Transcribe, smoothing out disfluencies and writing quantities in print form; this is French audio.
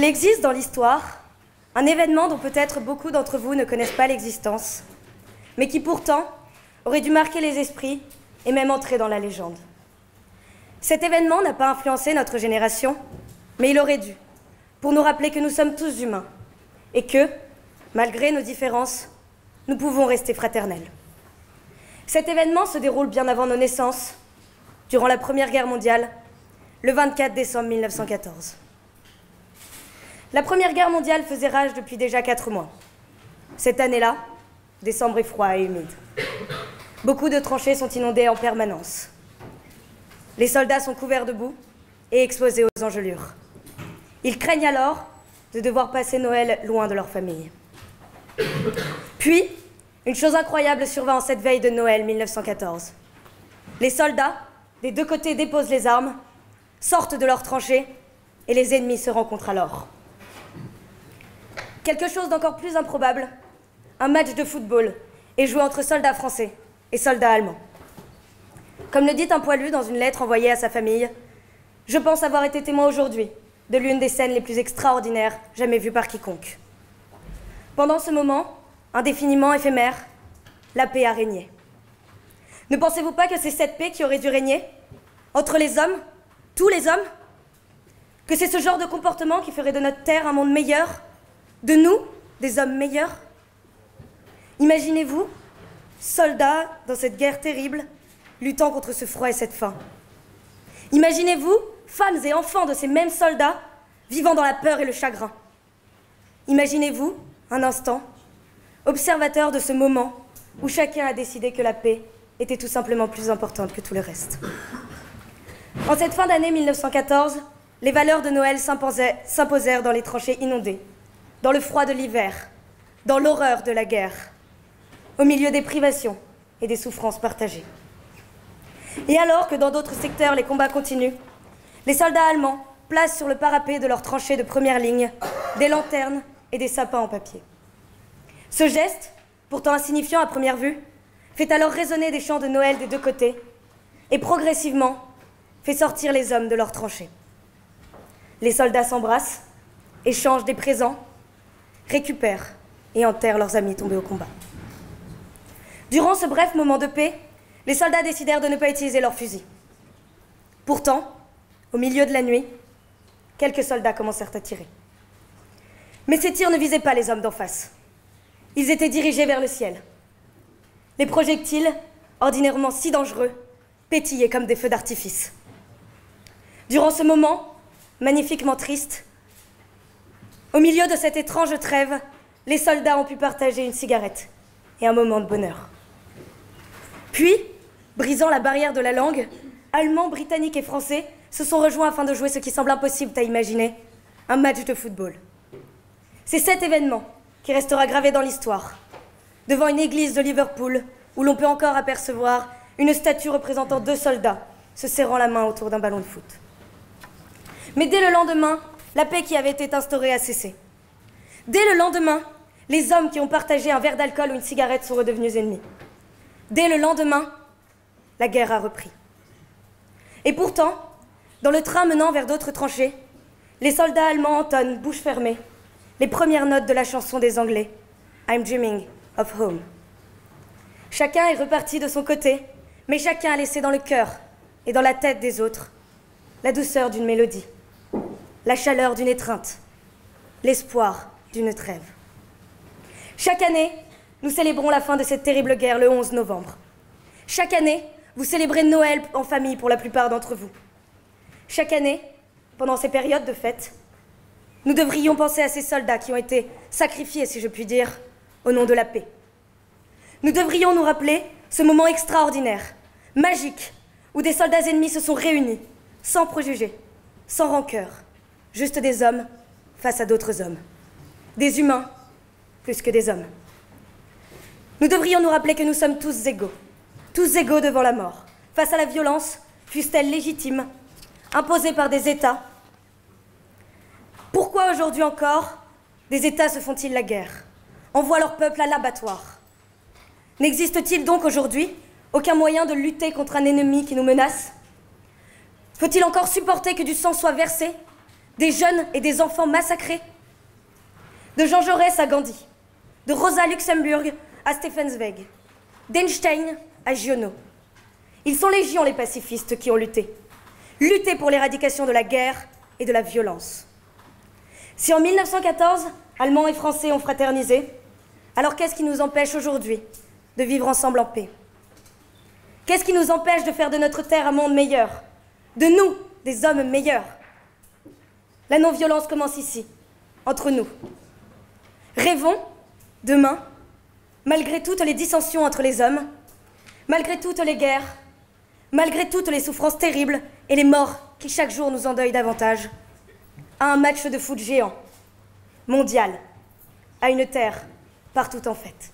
Il existe dans l'histoire un événement dont peut-être beaucoup d'entre vous ne connaissent pas l'existence, mais qui pourtant aurait dû marquer les esprits et même entrer dans la légende. Cet événement n'a pas influencé notre génération, mais il aurait dû, pour nous rappeler que nous sommes tous humains et que, malgré nos différences, nous pouvons rester fraternels. Cet événement se déroule bien avant nos naissances, durant la Première Guerre mondiale, le 24 décembre 1914. La Première Guerre mondiale faisait rage depuis déjà 4 mois. Cette année-là, décembre est froid et humide. Beaucoup de tranchées sont inondées en permanence. Les soldats sont couverts de boue et exposés aux engelures. Ils craignent alors de devoir passer Noël loin de leur famille. Puis, une chose incroyable survint en cette veille de Noël 1914. Les soldats, des deux côtés, déposent les armes, sortent de leurs tranchées et les ennemis se rencontrent alors. Quelque chose d'encore plus improbable, un match de football est joué entre soldats français et soldats allemands. Comme le dit un poilu dans une lettre envoyée à sa famille, « Je pense avoir été témoin aujourd'hui de l'une des scènes les plus extraordinaires jamais vues par quiconque. » Pendant ce moment, indéfiniment éphémère, la paix a régné. Ne pensez-vous pas que c'est cette paix qui aurait dû régner entre les hommes, tous les hommes? Que c'est ce genre de comportement qui ferait de notre terre un monde meilleur? De nous, des hommes meilleurs? Imaginez-vous, soldats dans cette guerre terrible, luttant contre ce froid et cette faim. Imaginez-vous, femmes et enfants de ces mêmes soldats, vivant dans la peur et le chagrin. Imaginez-vous, un instant, observateur de ce moment où chacun a décidé que la paix était tout simplement plus importante que tout le reste. En cette fin d'année 1914, les valeurs de Noël s'imposèrent dans les tranchées inondées, dans le froid de l'hiver, dans l'horreur de la guerre, au milieu des privations et des souffrances partagées. Et alors que dans d'autres secteurs les combats continuent, les soldats allemands placent sur le parapet de leurs tranchées de première ligne des lanternes et des sapins en papier. Ce geste, pourtant insignifiant à première vue, fait alors résonner des chants de Noël des deux côtés et progressivement fait sortir les hommes de leurs tranchées. Les soldats s'embrassent, échangent des présents, récupèrent et enterrent leurs amis tombés au combat. Durant ce bref moment de paix, les soldats décidèrent de ne pas utiliser leurs fusils. Pourtant, au milieu de la nuit, quelques soldats commencèrent à tirer. Mais ces tirs ne visaient pas les hommes d'en face. Ils étaient dirigés vers le ciel. Les projectiles, ordinairement si dangereux, pétillaient comme des feux d'artifice. Durant ce moment, magnifiquement triste, au milieu de cette étrange trêve, les soldats ont pu partager une cigarette et un moment de bonheur. Puis, brisant la barrière de la langue, Allemands, Britanniques et Français se sont rejoints afin de jouer ce qui semble impossible à imaginer, un match de football. C'est cet événement qui restera gravé dans l'histoire, devant une église de Liverpool où l'on peut encore apercevoir une statue représentant 2 soldats se serrant la main autour d'un ballon de foot. Mais dès le lendemain, la paix qui avait été instaurée a cessé. Dès le lendemain, les hommes qui ont partagé un verre d'alcool ou une cigarette sont redevenus ennemis. Dès le lendemain, la guerre a repris. Et pourtant, dans le train menant vers d'autres tranchées, les soldats allemands entonnent, bouche fermée, les premières notes de la chanson des Anglais, I'm Dreaming of Home. Chacun est reparti de son côté, mais chacun a laissé dans le cœur et dans la tête des autres la douceur d'une mélodie, la chaleur d'une étreinte, l'espoir d'une trêve. Chaque année, nous célébrons la fin de cette terrible guerre le 11 novembre. Chaque année, vous célébrez Noël en famille pour la plupart d'entre vous. Chaque année, pendant ces périodes de fête, nous devrions penser à ces soldats qui ont été sacrifiés, si je puis dire, au nom de la paix. Nous devrions nous rappeler ce moment extraordinaire, magique, où des soldats ennemis se sont réunis, sans préjugés, sans rancœur, juste des hommes face à d'autres hommes. Des humains plus que des hommes. Nous devrions nous rappeler que nous sommes tous égaux devant la mort, face à la violence, fût-elle légitime, imposée par des États. Pourquoi aujourd'hui encore des États se font-ils la guerre, envoient leur peuple à l'abattoir? N'existe-t-il donc aujourd'hui aucun moyen de lutter contre un ennemi qui nous menace? Faut-il encore supporter que du sang soit versé, des jeunes et des enfants massacrés. De Jean Jaurès à Gandhi, de Rosa Luxemburg à Stefan Zweig, d'Einstein à Giono. Ils sont légion les pacifistes qui ont lutté. Lutté pour l'éradication de la guerre et de la violence. Si en 1914, Allemands et Français ont fraternisé, alors qu'est-ce qui nous empêche aujourd'hui de vivre ensemble en paix? Qu'est-ce qui nous empêche de faire de notre terre un monde meilleur? De nous, des hommes meilleurs? La non-violence commence ici, entre nous. Rêvons, demain, malgré toutes les dissensions entre les hommes, malgré toutes les guerres, malgré toutes les souffrances terribles et les morts qui chaque jour nous endeuillent davantage, à un match de foot géant, mondial, à une terre partout en fête.